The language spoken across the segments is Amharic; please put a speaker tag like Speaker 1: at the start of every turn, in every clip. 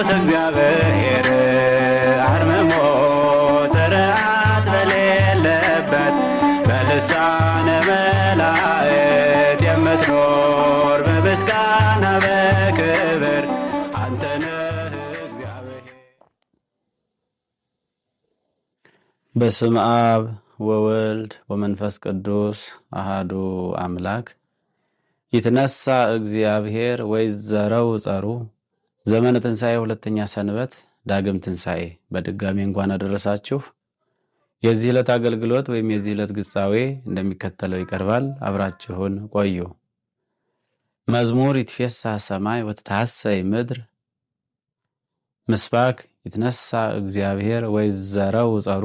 Speaker 1: እግዚአብሔር አርምሞ ስርዓት በሌለበት በልሳነ መላእክት የምትኖር በምስጋና በክብር አንተ ነህ እግዚአብሔር። በስመ አብ ወወልድ ወመንፈስ ቅዱስ አሃዱ አምላክ። ይትነሳ እግዚአብሔር ወይዘረው ጸሩ ዘመነ ትንሣኤ ሁለተኛ ሰንበት ዳግም ትንሣኤ። በድጋሚ እንኳን አደረሳችሁ። የዚህ ዕለት አገልግሎት ወይም የዚህ ዕለት ግሳዌ እንደሚከተለው ይቀርባል። አብራችሁን ቆዩ። መዝሙር ይትፌሳህ ሰማይ ወትትሐሰይ ምድር። ምስባክ ይትነሳ እግዚአብሔር ወይዘረው ጸሩ።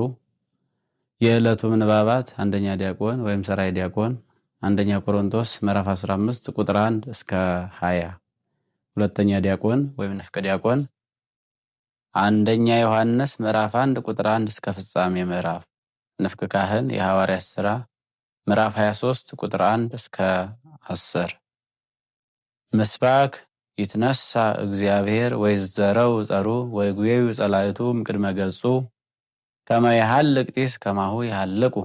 Speaker 1: የዕለቱ ምንባባት አንደኛ ዲያቆን ወይም ሰራይ ዲያቆን አንደኛ ቆሮንቶስ ምዕራፍ 15 ቁጥር 1 እስከ 20። ሁለተኛ ዲያቆን ወይም ንፍቀ ዲያቆን አንደኛ ዮሐንስ ምዕራፍ 1 ቁጥር 1 እስከ ፍጻሜ ምዕራፍ። ንፍቅ ካህን የሐዋርያት ሥራ ምዕራፍ 23 ቁጥር 1 እስከ 10። ምስባክ ይትነሳ እግዚአብሔር ወይዘረው ጸሩ ወይጉየዩ ጸላእቱ እምቅድመ ገጹ ከመ ይሃልቅ ጢስ ከማሁ ይሃልቁ።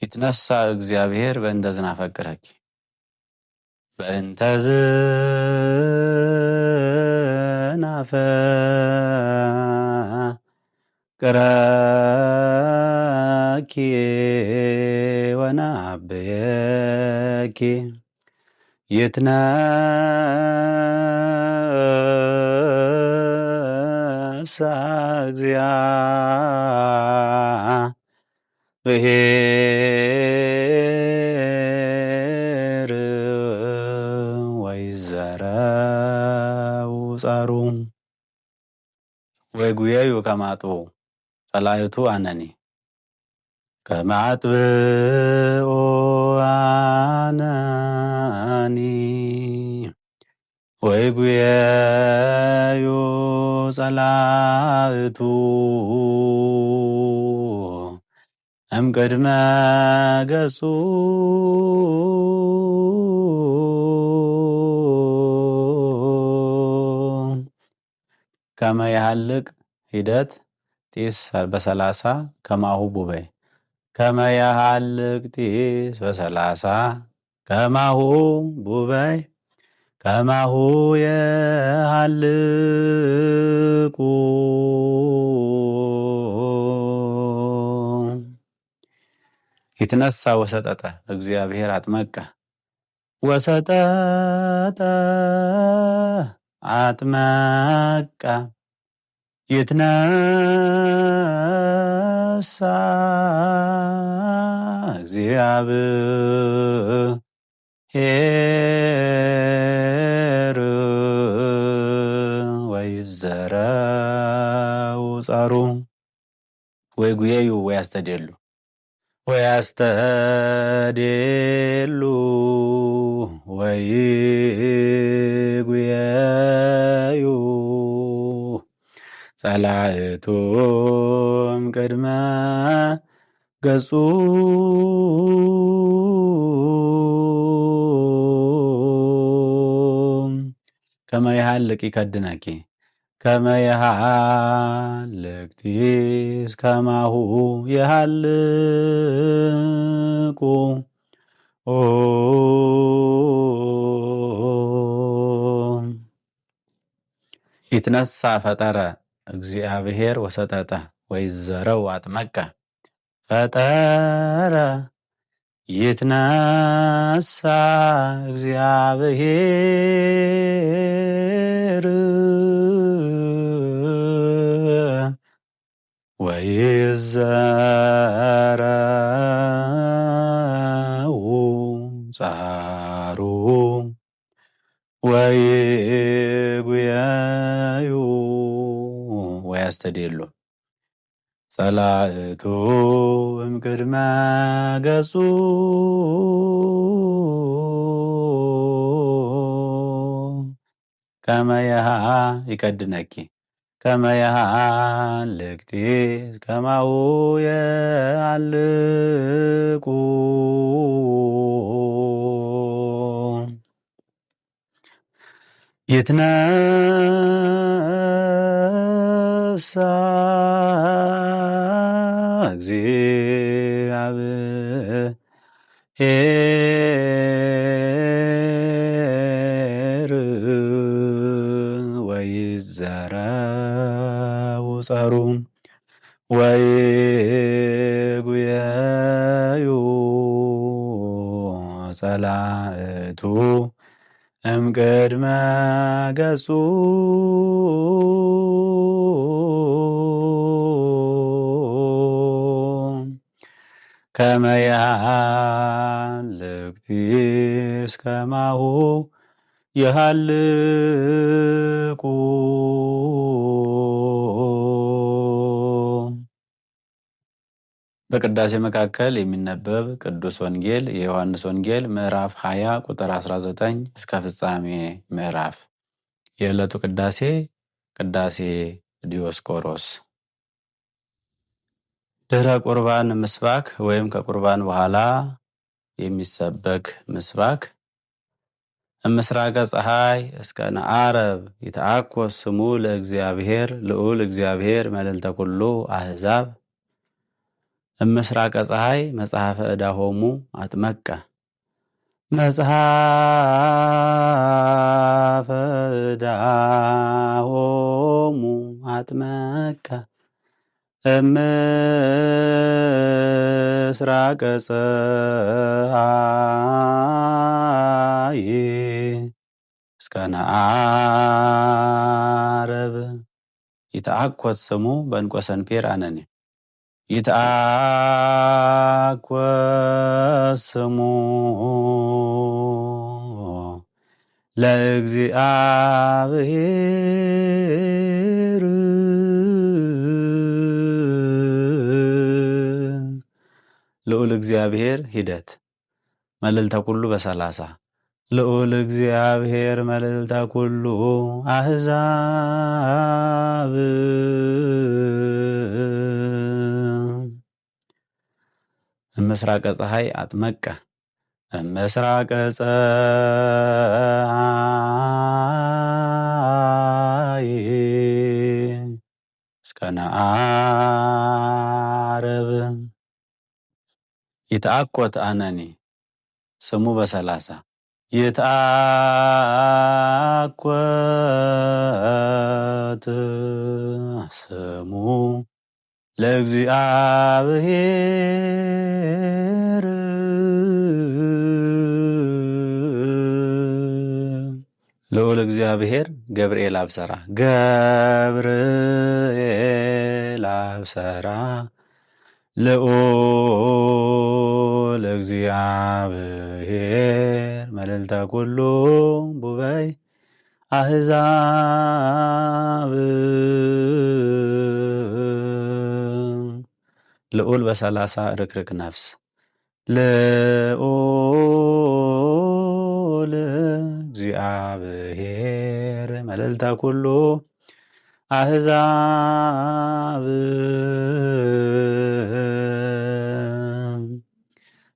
Speaker 1: ይትነሳ እግዚአብሔር በእንተ ዝናፈቅረኪ በእንተ ዝናፈቅረኪ ወናብየኪ ይትነሳ እግዚአብሔር ወይዘረው ጸሩ ወይጉየዩ ከማጥቡ ጸላእቱ አነኒ ከመ አጥብኦ አነኒ ወይጉየዩ ጸላእቱ እምቅድመ ገጹ ከመ ይሃልቅ ሂደት ጢስ በ30 ከማሁ ቡበይ ከመ ይሃልቅ ጢስ በ30 ከማሁ ቡበይ ከማሁ የሃልቁ ይትነሳ ወሰጠጠ እግዚአብሔር አጥመቀ ወሰጠጠ አጥመቀ ይትነሳ እግዚአብሔር ወይዘረው ጸሩ ወይጉየዩ ወያስተዴሉ ወያስተዴሉ ወይጉየዩ ጸላእቱ እምቅድመ ገጹ ከመ ይሃልቅ ይከድነኪ ከመ ይሃልቅ ጢስ ከማሁ ይሃልቁ ይትነሳ ፈጠረ እግዚአብሔር ወሰጠጠ ወይዘረው አጥመቀ ፈጠረ ይትነሳ እግዚአብሔር ወይዘረው ጸሩ ወይጉየዩ ወያስተዴሉ ጸላእቱ እምቅድመ ገጹ ከመ ይከድነኪ ከመ ይሃልቅ ጢስ ከማሁ ይሃልቁ ይትነሳ አንበሳ እግዚአብሔር ወይዘረው ጸሩ ወይጉየዩ ጸላእቱ እምቅድመ ገጹ ከመ ያህልቅቲስ ከማሁ የሃልቁ በቅዳሴ መካከል የሚነበብ ቅዱስ ወንጌል የዮሐንስ ወንጌል ምዕራፍ 20 ቁጥር 19 እስከ ፍጻሜ ምዕራፍ። የዕለቱ ቅዳሴ ቅዳሴ ዲዮስቆሮስ። ድህረ ቁርባን ምስባክ ወይም ከቁርባን በኋላ የሚሰበክ ምስባክ። እምስራቀ ፀሐይ እስከ ነዓረብ ይትአኮስ ስሙ ለእግዚአብሔር ልዑል እግዚአብሔር መልዕልተ ኩሉ አሕዛብ። እምስራቀ ፀሐይ መጽሐፈ ዕዳሆሙ አጥመቀ መጽሐፈ ዕዳሆሙ አጥመቀ እምስራቀ ፀሐይ እስከ ነዓረብ ይትአኮስ ስሙ በእንቆ ሰንፔር አነኒ ይትአኮስ ስሙ ለእግዚአብሔር ልዑል እግዚአብሔር ሂደት መልዕልተ ኩሉ በ30 ልዑል እግዚአብሔር መልዕልተ ኩሉ አሕዛብ እምስራቀ ፀሐይ አጥመቀ እምስራቀ ፀሐይ እስከ ነዓረብ ይትአኮት አነኒ ስሙ በ30 ይትአኮት ስሙ ለእግዚአብሔር ልዑል እግዚአብሔር ገብርኤል አብሰራ ገብርኤል አብሰራ ልዑል እግዚአብሔር መልዕልተ ኩሉ ቡበይ አሕዛብ ልዑል በ30 ርክርክ ነፍስ ልዑል እግዚአብሔር መልዕልተ ኩሉ አሕዛብ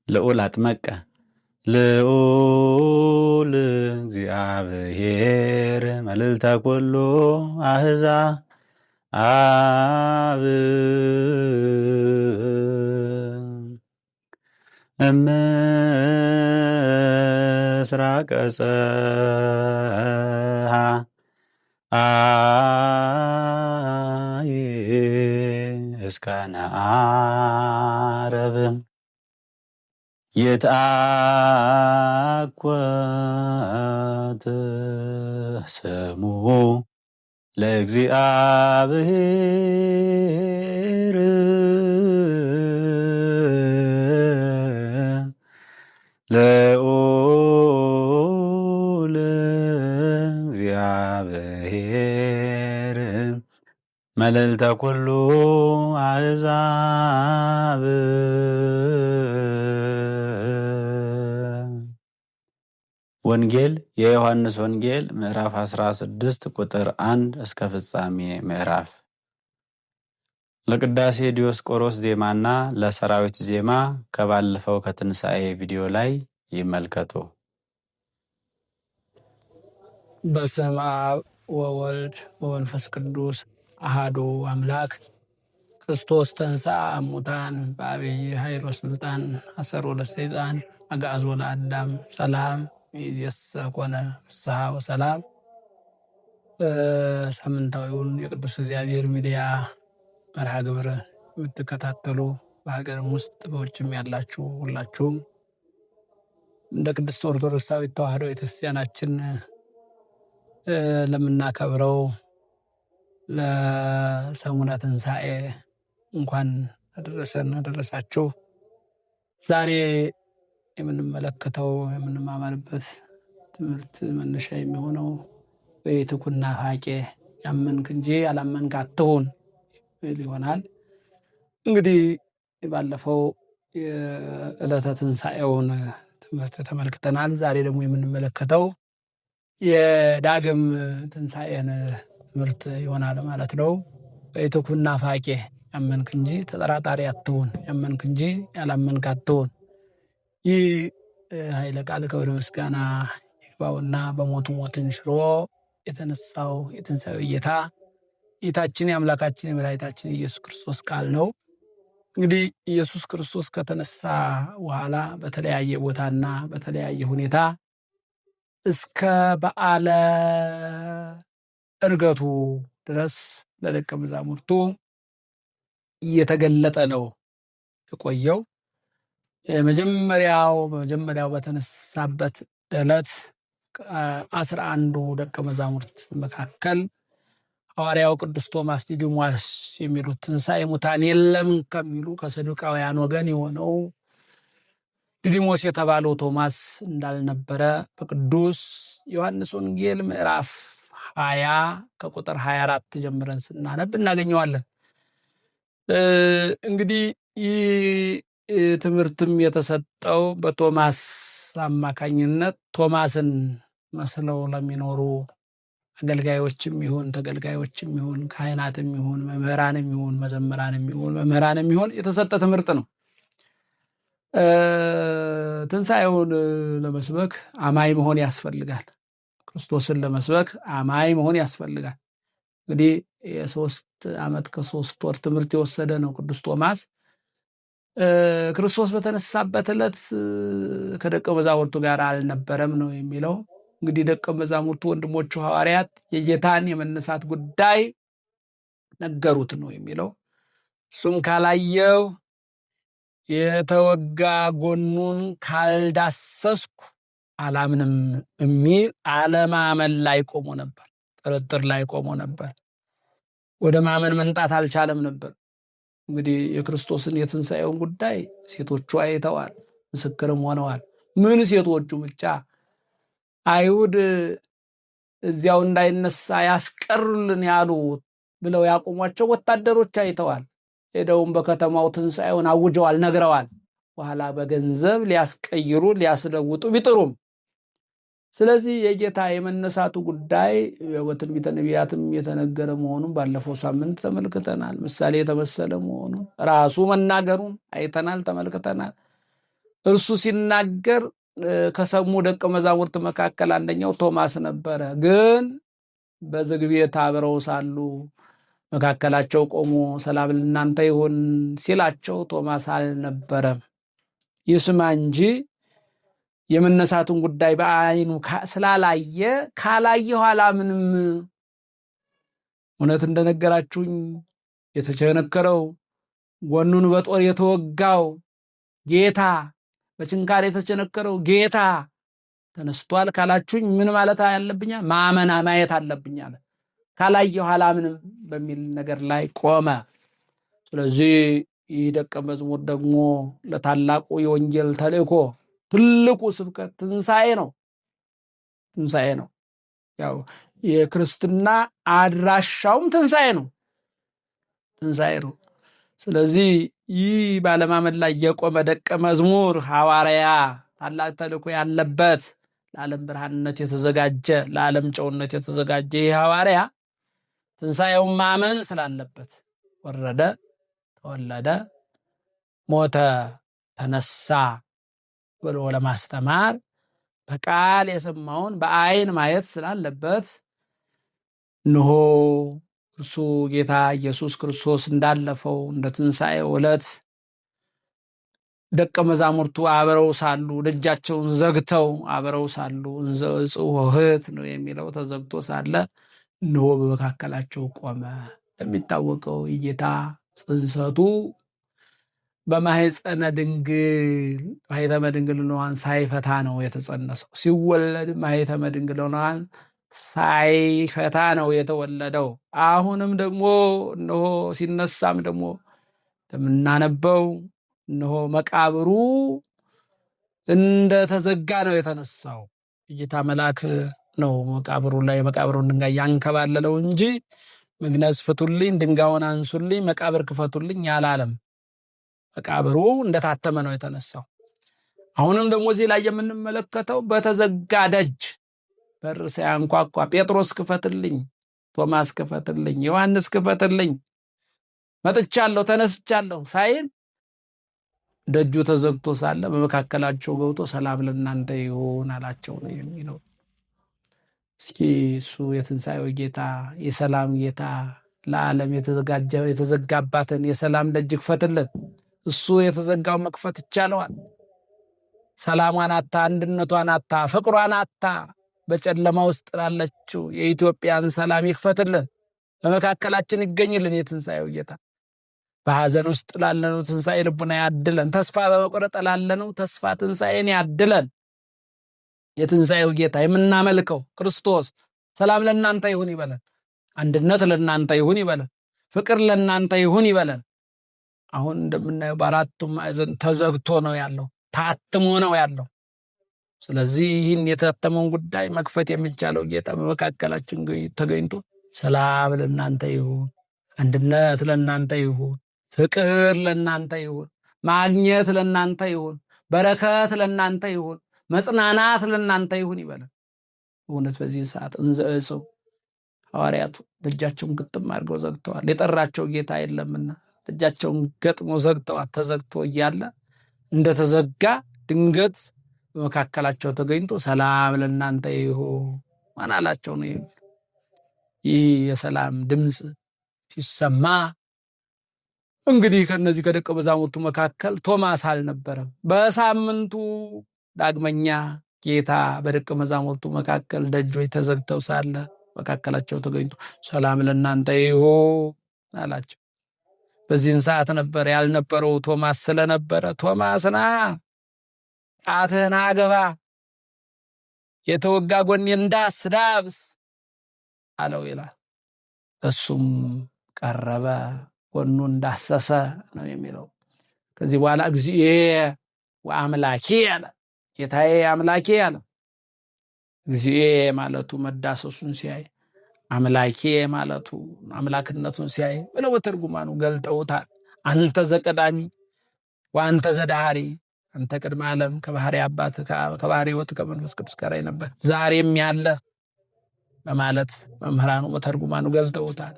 Speaker 1: ልዑል አጥመቀ ልዑል እግዚአብሔር መልዕልተ ኩሉ አሕዛብ እምስራቀ ፀሐይ እስከ ነዓረብ ይትአኮት ስሙ ለእግዚአብሔር ልዑል እግዚአብሔር መልዕልተ ኩሉ አሕዛብ ወንጌል የዮሐንስ ወንጌል ምዕራፍ 16 ቁጥር 1 እስከ ፍጻሜ ምዕራፍ። ለቅዳሴ ዲዮስቆሮስ ዜማና ለሰራዊት ዜማ ከባለፈው ከትንሣኤ ቪዲዮ ላይ ይመልከቱ።
Speaker 2: በስመ አብ ወወልድ ወመንፈስ ቅዱስ አሃዱ አምላክ ክርስቶስ ተንሥአ እሙታን በአብይ ኃይል ወሥልጣን አሰሮ ለሰይጣን አግዓዞ ለአዳም ሰላም ይእዜሰ ኮነ ፍስሐ ወሰላም። ሳምንታዊውን የቅዱስ እግዚአብሔር ሚዲያ መርሃ ግብር የምትከታተሉ በሀገርም ውስጥ በውጭም ያላችሁ ሁላችሁም እንደ ቅድስት ኦርቶዶክሳዊት ተዋሕዶ ቤተክርስቲያናችን ለምናከብረው ለሰሙነ ትንሣኤ እንኳን አደረሰን አደረሳችሁ። ዛሬ የምንመለከተው የምንማማርበት ትምህርት መነሻ የሚሆነው በይትኩና ፋቄ ያመንክ እንጂ ያላመንክ አትሁን ይሆናል። እንግዲህ ባለፈው የዕለተ ትንሣኤውን ትምህርት ተመልክተናል። ዛሬ ደግሞ የምንመለከተው የዳግም ትንሣኤን ትምህርት ይሆናል ማለት ነው። በይትኩና ፋቄ ያመንክ እንጂ ተጠራጣሪ አትሁን፣ ያመንክ እንጂ ያላመንክ አትሁን። ይህ ኃይለ ቃል ክብር ምስጋና ይግባውና በሞቱ ሞትን ሽሮ የተነሳው የትንሣኤው ጌታችን የአምላካችን የመድኃኒታችን ኢየሱስ ክርስቶስ ቃል ነው። እንግዲህ ኢየሱስ ክርስቶስ ከተነሳ በኋላ በተለያየ ቦታና በተለያየ ሁኔታ እስከ በዓለ ዕርገቱ ድረስ ለደቀ መዛሙርቱ እየተገለጠ ነው የቆየው። በመጀመሪያው በተነሳበት ዕለት 11 ደቀ መዛሙርት መካከል ሐዋርያው ቅዱስ ቶማስ ዲዲሞስ የሚሉት ትንሣኤ ሙታን የለም ከሚሉ ከሰዱቃውያን ወገን የሆነው ዲዲሞስ የተባለው ቶማስ እንዳልነበረ በቅዱስ ዮሐንስ ወንጌል ምዕራፍ 20 ከቁጥር 24 ጀምረን ስናነብ እናገኘዋለን። እንግዲህ ይህ ትምህርትም የተሰጠው በቶማስ አማካኝነት ቶማስን መስለው ለሚኖሩ አገልጋዮችም ይሁን ተገልጋዮችም ይሁን ካህናትም ይሁን መምህራንም ይሁን መዘምራንም ይሁን መምህራንም ይሁን የተሰጠ ትምህርት ነው። ትንሣኤውን ለመስበክ አማኝ መሆን ያስፈልጋል። ክርስቶስን ለመስበክ አማኝ መሆን ያስፈልጋል። እንግዲህ የ3 ዓመት ከ3 ወር ትምህርት የወሰደ ነው ቅዱስ ቶማስ። ክርስቶስ በተነሳበት ዕለት ከደቀ መዛሙርቱ ጋር አልነበረም ነው የሚለው። እንግዲህ ደቀ መዛሙርቱ ወንድሞቹ ሐዋርያት የጌታን የመነሳት ጉዳይ ነገሩት ነው የሚለው። እሱም ካላየው የተወጋ ጎኑን ካልዳሰስኩ አላምንም የሚል አለማመን ላይ ቆሞ ነበር፣ ጥርጥር ላይ ቆሞ ነበር። ወደ ማመን መንጣት አልቻለም ነበር። እንግዲህ የክርስቶስን የትንሣኤውን ጉዳይ ሴቶቹ አይተዋል፣ ምስክርም ሆነዋል። ምን ሴቶቹ ብቻ አይሁድ እዚያው እንዳይነሳ ያስቀሩልን ያሉ ብለው ያቆሟቸው ወታደሮች አይተዋል። ሄደውም በከተማው ትንሣኤውን አውጀዋል፣ ነግረዋል። በኋላ በገንዘብ ሊያስቀይሩ ሊያስለውጡ ቢጥሩም ስለዚህ የጌታ የመነሳቱ ጉዳይ በትንቢተ ነቢያትም የተነገረ መሆኑን ባለፈው ሳምንት ተመልክተናል። ምሳሌ የተመሰለ መሆኑን ራሱ መናገሩን አይተናል፣ ተመልክተናል። እርሱ ሲናገር ከሰሙ ደቀ መዛሙርት መካከል አንደኛው ቶማስ ነበረ። ግን በዝግ ቤት አብረው ሳሉ መካከላቸው ቆሞ ሰላም ለእናንተ ይሁን ሲላቸው ቶማስ አልነበረም። ይስማ እንጂ የመነሳቱን ጉዳይ በአይኑ ስላላየ ካላየሁ አላምንም። እውነት እንደነገራችሁኝ የተቸነከረው ጎኑን በጦር የተወጋው ጌታ፣ በችንካር የተቸነከረው ጌታ ተነስቷል ካላችሁኝ ምን ማለት ያለብኛል? ማመና ማየት አለብኛል። ካላየሁ አላምንም በሚል ነገር ላይ ቆመ። ስለዚህ ይህ ደቀ መዝሙር ደግሞ ለታላቁ የወንጌል ተልእኮ ትልቁ ስብከት ትንሣኤ ነው። ትንሣኤ ነው። ያው የክርስትና አድራሻውም ትንሣኤ ነው። ትንሣኤ ነው። ስለዚህ ይህ ባለማመን ላይ የቆመ ደቀ መዝሙር ሐዋርያ ታላቅ ተልእኮ ያለበት ለዓለም ብርሃንነት የተዘጋጀ ለዓለም ጨውነት የተዘጋጀ ይህ ሐዋርያ ትንሣኤውን ማመን ስላለበት ወረደ፣ ተወለደ፣ ሞተ፣ ተነሳ ብሎ ለማስተማር በቃል የሰማውን በአይን ማየት ስላለበት እንሆ እርሱ ጌታ ኢየሱስ ክርስቶስ እንዳለፈው እንደ ትንሣኤው ዕለት ደቀ መዛሙርቱ አብረው ሳሉ ደጃቸውን ዘግተው አብረው ሳሉ እንዘ እጽውህት ነው የሚለው ተዘግቶ ሳለ እነሆ በመካከላቸው ቆመ። የሚታወቀው የጌታ ጽንሰቱ በማኅፀነ ድንግል ማኅተመ ድንግልናዋን ሳይፈታ ነው የተጸነሰው። ሲወለድ ማኅተመ ድንግልናዋን ሳይፈታ ነው የተወለደው። አሁንም ደግሞ እነሆ ሲነሳም ደግሞ እንደምናነበው እነሆ መቃብሩ እንደተዘጋ ነው የተነሳው። የጌታ መልአክ ነው መቃብሩ ላይ መቃብሩን ድንጋይ ያንከባለለው እንጂ መግነዝ ፍቱልኝ፣ ድንጋዩን አንሱልኝ፣ መቃብር ክፈቱልኝ አላለም። መቃብሩ እንደታተመ ነው የተነሳው። አሁንም ደግሞ እዚህ ላይ የምንመለከተው በተዘጋ ደጅ በር ሳያንኳኳ ጴጥሮስ ክፈትልኝ፣ ቶማስ ክፈትልኝ፣ ዮሐንስ ክፈትልኝ፣ መጥቻለሁ ተነስቻለሁ ሳይል ደጁ ተዘግቶ ሳለ በመካከላቸው ገብቶ ሰላም ለእናንተ ይሁን አላቸው ነው የሚለው። እስኪ እሱ የትንሣኤው ጌታ የሰላም ጌታ ለዓለም የተዘጋባትን የሰላም ደጅ ክፈትልን። እሱ የተዘጋው መክፈት ይቻለዋል። ሰላሟን አታ፣ አንድነቷን አታ፣ ፍቅሯን አታ በጨለማ ውስጥ ላለችው የኢትዮጵያን ሰላም ይክፈትልን፣ በመካከላችን ይገኝልን የትንሣኤው ጌታ። በሐዘን ውስጥ ላለነው ትንሣኤ ልቡና ያድለን። ተስፋ በመቁረጥ ላለነው ተስፋ ትንሣኤን ያድለን። የትንሣኤው ጌታ የምናመልከው ክርስቶስ ሰላም ለእናንተ ይሁን ይበለን፣ አንድነት ለእናንተ ይሁን ይበለን፣ ፍቅር ለእናንተ ይሁን ይበለን። አሁን እንደምናየው በአራቱም ማዕዘን ተዘግቶ ነው ያለው፣ ታትሞ ነው ያለው። ስለዚህ ይህን የታተመውን ጉዳይ መክፈት የሚቻለው ጌታ በመካከላችን ተገኝቶ ሰላም ለእናንተ ይሁን፣ አንድነት ለእናንተ ይሁን፣ ፍቅር ለእናንተ ይሁን፣ ማግኘት ለእናንተ ይሁን፣ በረከት ለእናንተ ይሁን፣ መጽናናት ለእናንተ ይሁን ይበለን። እውነት በዚህ ሰዓት እንዘ እጽው ሐዋርያቱ ደጃቸውን ግጥም አድርገው ዘግተዋል። የጠራቸው ጌታ የለምና ደጃቸውን ገጥሞ ዘግተዋል። ተዘግቶ እያለ እንደተዘጋ ድንገት በመካከላቸው ተገኝቶ ሰላም ለእናንተ ይሁን ማን አላቸው ነው። ይህ የሰላም ድምፅ ሲሰማ እንግዲህ ከነዚህ ከደቀ መዛሙርቱ መካከል ቶማስ አልነበረም። በሳምንቱ ዳግመኛ ጌታ በደቀ መዛሙርቱ መካከል ደጆች ተዘግተው ሳለ መካከላቸው ተገኝቶ ሰላም ለእናንተ ይሁን አላቸው። በዚህን ሰዓት ነበር ያልነበረው ቶማስ ስለነበረ ቶማስና ጣትህን አግባ፣ የተወጋ ጎኔን ዳስስ አለው ይላል። እሱም ቀረበ፣ ጎኑን ዳሰሰ ነው የሚለው። ከዚህ በኋላ እግዚእ ወአምላኬ አለ፣ ጌታዬ አምላኬ አለ። እግዚእ ማለቱ መዳሰሱን ሲያይ፣ አምላኬ ማለቱ አምላክነቱን ሲያይ ብለው በትርጉማኑ ገልጠውታል። አንተ ዘቀዳሚ ወአንተ ዘዳሃሪ፣ አንተ ቅድመ ዓለም ከባህሪ አባት ከባህሪ ሕይወት ከመንፈስ ቅዱስ ጋር ነበር ዛሬም ያለ በማለት መምህራኑ በትርጉማኑ ገልጠውታል።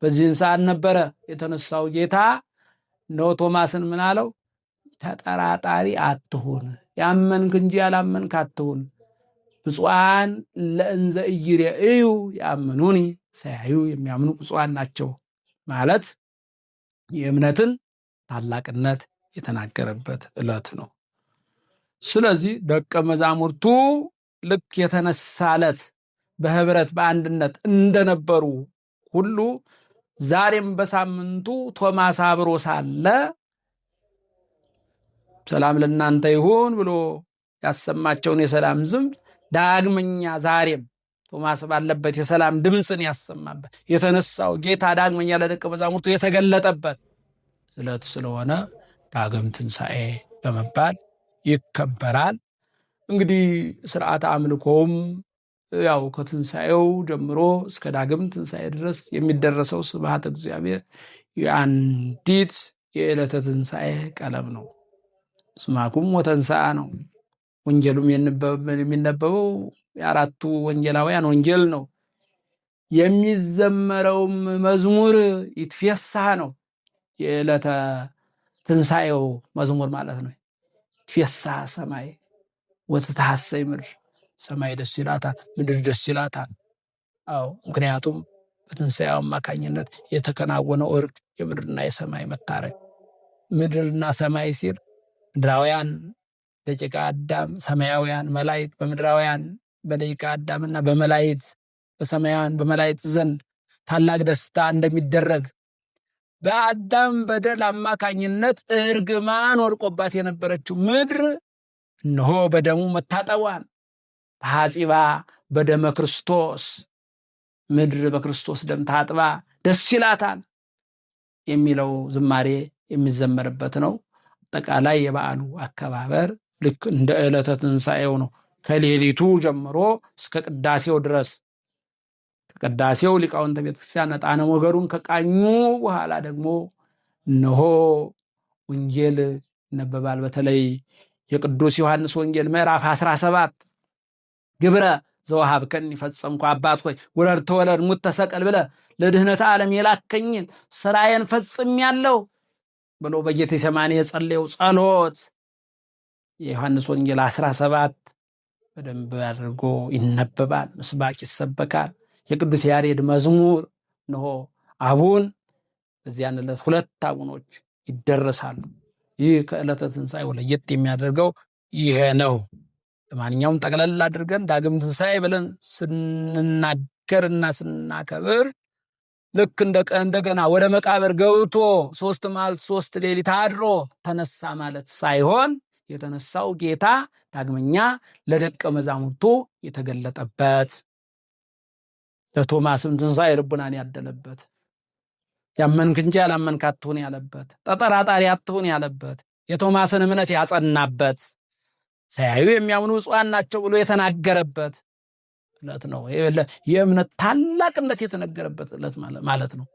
Speaker 2: በዚህን ሰዓት ነበረ የተነሳው ጌታ ነው ቶማስን ምን አለው? ተጠራጣሪ አትሁን፣ ያመንክ እንጂ ያላመንክ አትሁን። ብፁዓን ለእንዘ ኢይሬእዩ ያምኑኒ፣ ሳያዩ የሚያምኑ ብፁዓን ናቸው ማለት የእምነትን ታላቅነት የተናገረበት ዕለት ነው። ስለዚህ ደቀ መዛሙርቱ ልክ የተነሳለት በህብረት በአንድነት እንደነበሩ ሁሉ ዛሬም በሳምንቱ ቶማስ አብሮ ሳለ ሰላም ለእናንተ ይሁን ብሎ ያሰማቸውን የሰላም ዝምድ ዳግመኛ ዛሬም ቶማስ ባለበት የሰላም ድምፅን ያሰማበት የተነሳው ጌታ ዳግመኛ ለደቀ መዛሙርቱ የተገለጠበት ዕለት ስለሆነ ዳግም ትንሣኤ በመባል ይከበራል። እንግዲህ ስርዓተ አምልኮም ያው ከትንሣኤው ጀምሮ እስከ ዳግም ትንሣኤ ድረስ የሚደረሰው ስብሐተ እግዚአብሔር የአንዲት የዕለተ ትንሣኤ ቀለም ነው። ስማኩም ወተንሥአ ነው። ወንጌሉም የሚነበበው የአራቱ ወንጌላውያን ወንጌል ነው። የሚዘመረውም መዝሙር ይትፌሳህ ነው። የዕለተ ትንሣኤው መዝሙር ማለት ነው። ይትፌሳህ ሰማይ ወትትሐሰይ ምድር፣ ሰማይ ደስ ይላታል፣ ምድር ደስ ይላታል። አዎ ምክንያቱም በትንሣኤው አማካኝነት የተከናወነው እርቅ የምድርና የሰማይ መታረቅ። ምድርና ሰማይ ሲል ምድራውያን ደቂቀ አዳም፣ ሰማያውያን መላእክት በምድራውያን በደቂቀ አዳምና በመላእክት በሰማያውያን በመላእክት ዘንድ ታላቅ ደስታ እንደሚደረግ በአዳም በደል አማካኝነት እርግማን ወርቆባት የነበረችው ምድር እነሆ በደሙ መታጠቧን ታጺባ በደመ ክርስቶስ ምድር በክርስቶስ ደም ታጥባ ደስ ይላታል የሚለው ዝማሬ የሚዘመርበት ነው። አጠቃላይ የበዓሉ አከባበር ልክ እንደ ዕለተ ትንሣኤው ነው። ከሌሊቱ ጀምሮ እስከ ቅዳሴው ድረስ ቅዳሴው ሊቃውንተ ቤተክርስቲያን ዕጣነ ሞገሩን ከቃኙ በኋላ ደግሞ እነሆ ወንጌል ይነበባል። በተለይ የቅዱስ ዮሐንስ ወንጌል ምዕራፍ 17 ግብረ ዘወሀብከኒ ፈጸምኩ፣ አባት ሆይ ውረድ ተወለድ ሙት ተሰቀል ብለህ ለድህነተ ዓለም የላከኝን ስራዬን ፈጽሜያለሁ ብሎ በጌቴሴማኒ የጸለየው ጸሎት የዮሐንስ ወንጌል 17 በደንብ አድርጎ ይነበባል፣ ምስባክ ይሰበካል። የቅዱስ ያሬድ መዝሙር እነሆ አቡን በዚያን ዕለት 2 አቡኖች ይደረሳሉ። ይህ ከዕለተ ትንሣኤው ለየት የሚያደርገው ይሄ ነው። ለማንኛውም ጠቅለል አድርገን ዳግም ትንሣኤ ብለን ስንናገርና ስናከብር ልክ እንደገና ወደ መቃብር ገብቶ 3 መዓልት 3 ሌሊት አድሮ ተነሳ ማለት ሳይሆን የተነሳው ጌታ ዳግመኛ ለደቀ መዛሙርቱ የተገለጠበት ለቶማስም ትንሣኤ ልቡናን ያደለበት ያመንክ እንጂ ያላመንክ አትሁን ያለበት ተጠራጣሪ አትሁን ያለበት የቶማስን እምነት ያጸናበት ሳያዩ የሚያምኑ ብፁዓን ናቸው ብሎ የተናገረበት ዕለት ነው። የእምነት ታላቅነት የተነገረበት ዕለት ማለት ነው።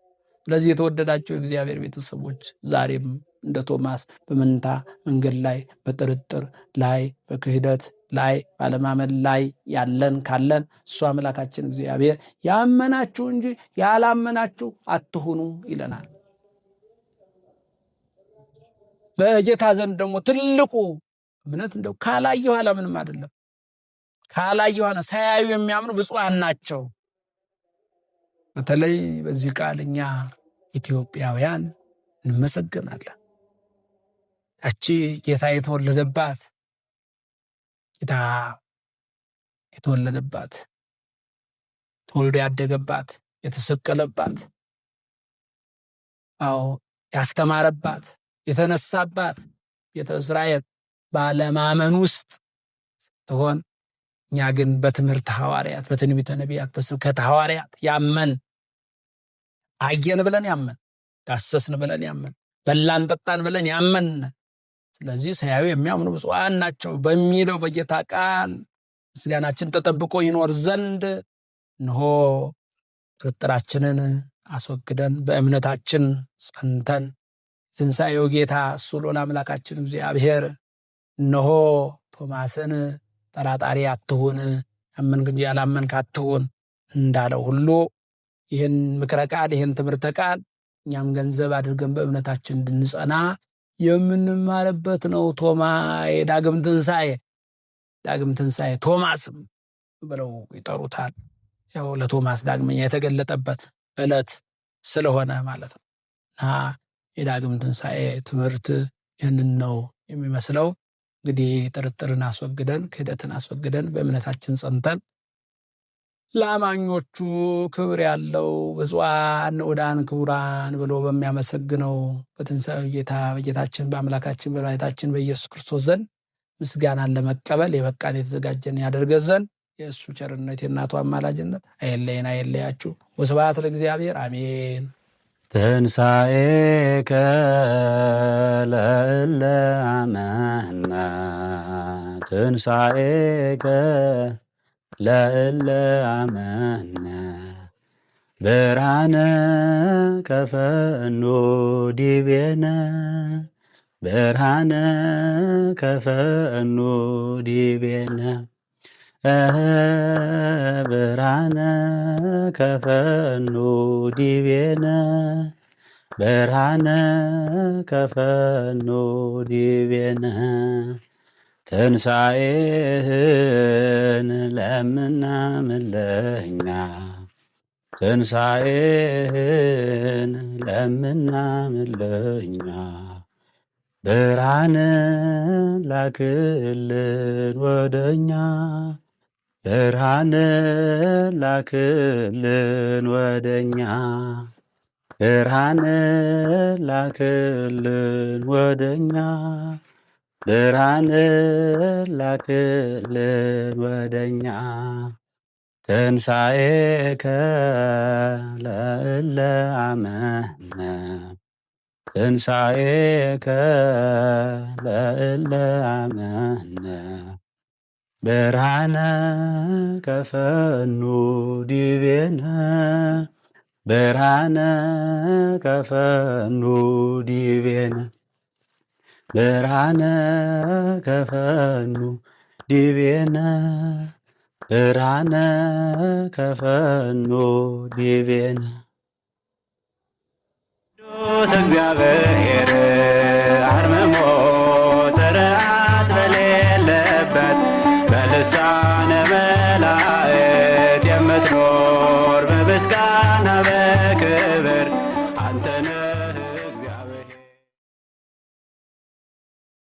Speaker 2: ስለዚህ የተወደዳቸው የእግዚአብሔር ቤተሰቦች ዛሬም እንደ ቶማስ በመንታ መንገድ ላይ በጥርጥር ላይ በክህደት ላይ ባለማመን ላይ ያለን ካለን እሱ አምላካችን እግዚአብሔር ያመናችሁ እንጂ ያላመናችሁ አትሁኑ ይለናል። በጌታ ዘንድ ደግሞ ትልቁ እምነት እንደው ካላየሁ አላምንም አይደለም። ካላየሁ ሳያዩ የሚያምኑ ብፁዓን ናቸው። በተለይ በዚህ ቃል እኛ ኢትዮጵያውያን እንመሰገናለን። ያቺ ጌታ የተወለደባት ጌታ የተወለደባት ተወልዶ ያደገባት የተሰቀለባት ያስተማረባት የተነሳባት ቤተ እስራኤል ባለማመን ውስጥ ትሆን፣ እኛ ግን በትምህርት ሐዋርያት በትንቢተ ነቢያት በስብከተ ሐዋርያት ያመን አየን ብለን ያመን ዳሰስን ብለን ያመን በላን ጠጣን ብለን ያመን። ስለዚህ ሳያዩ የሚያምኑ ብፁዓን ናቸው በሚለው በጌታ ቃል ምስጋናችን ተጠብቆ ይኖር ዘንድ እንሆ ጥርጥራችንን አስወግደን በእምነታችን ጸንተን ትንሣኤው ጌታ እሱ ልዑል አምላካችን እግዚአብሔር እነሆ ቶማስን ጠራጣሪ አትሁን ያመንክ እንጂ ያላመንክ አትሁን እንዳለው ሁሉ ይህን ምክረ ቃል ይህን ትምህርተ ቃል እኛም ገንዘብ አድርገን በእምነታችን እንድንጸና የምንማርበት ነው። ዳግም ትንሣኤ ቶማስም ብለው ይጠሩታል። ያው ለቶማስ ዳግመኛ የተገለጠበት ዕለት ስለሆነ ማለት ነው። እና የዳግም ትንሣኤ ትምህርት ይህንን ነው የሚመስለው። እንግዲህ ጥርጥርን አስወግደን ክህደትን አስወግደን በእምነታችን ጸንተን ለአማኞቹ ክብር ያለው ብፁዓን ንዑዳን ክቡራን ብሎ በሚያመሰግነው በትንሣኤው ጌታ በጌታችን በአምላካችን በመድኃኒታችን በኢየሱስ ክርስቶስ ዘንድ ምስጋናን ለመቀበል የበቃን የተዘጋጀን ያደርገን ዘንድ የእሱ ቸርነት የእናቱ አማላጅነት አይለየን አይለያችሁ። ወስብሐት ለእግዚአብሔር አሜን።
Speaker 1: ትንሣኤከ ለእለ አመነ ትንሣኤከ ለእለ አመነ ብርሃነ ከፈኖ ዲቤነ ብርሃነ ከፈኖ ዲቤነ ብርሃነ ከፈኖ ዲቤነ ብርሃነ ከፈኖ ዲቤነ ትንሣኤህን ለምናምን ለእኛ ትንሣኤህን ለምናምን ለእኛ ብርሃንን ላክልን ወደኛ ብርሃንን ላክልን ወደኛ ብርሃንን ላክልን ወደኛ ብርሃንን ላክልን ወደኛ ትንሣኤከ ለእለ አመነ ትንሣኤከ ለእለ አመነ ብርሃነ ከፈኑ ዲቤነ ብርሃነ ከፈኑ ዲቤነ ብርሃነ ከፈኑ ዲቤነ ብርሃነ ከፈኑ ዲቤነ ቅዱስ እግዚአብሔር አርምሞ ጽርዓት በሌለበት በልሳነ መላእክት የምትኖር